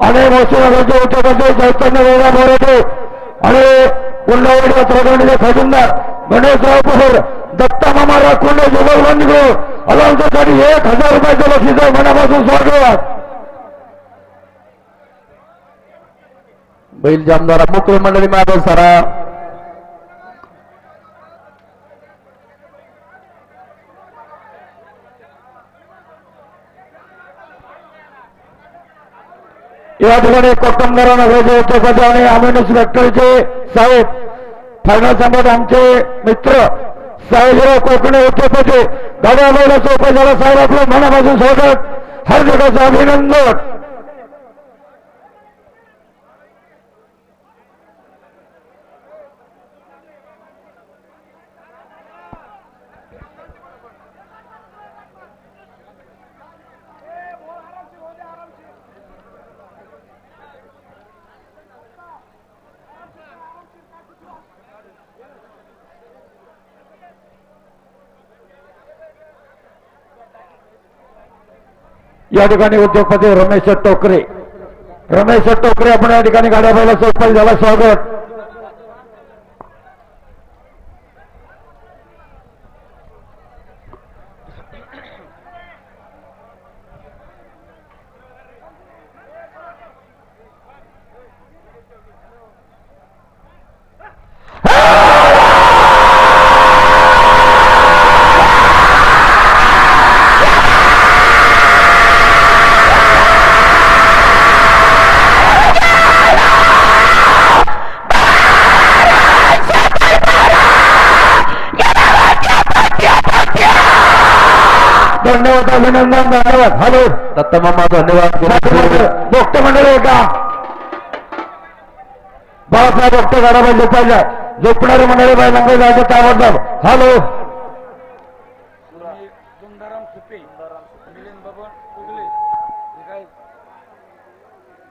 आणि मोसुमाचे उद्योगाचे चैतन्य वेगळा मोरेटे आणि पुन्हावडी उत्तराखंडचे खजिनदार गणेशराव पहर दत्ता मामा राखोंडे जोगवलं अलाउंसाठी 1000 रुपयाचं बक्षीस मनापासून स्वागत. बैल जामदार मुख्य मंडळी मागे सरा. या ठिकाणी कोकणगारा नगराचे उद्योगपती आणि अमिनस फॅक्टरीचे साहेब फायनल सांगत आमचे मित्र साहेबराव कोकणे उद्योगपती गाड्या बैला सोपे झाला. साहेब आपलं मनापासून स्वागत, हार्दिक अभिनंदन. या ठिकाणी उद्योगपती रमेश टोकरे आपण या ठिकाणी गाड्या बैला सोपल झाला स्वागत. धन्यवाद, अभिनंदन, धन्यवाद. हॅलो दत्ता मामा धन्यवाद. भक्त मंडळी का बाळासाहेब भक्त गाडाबाई झोपायला झोपणारे मंडळी बाई लंगाई जायचं ताबडतोब. हॅलो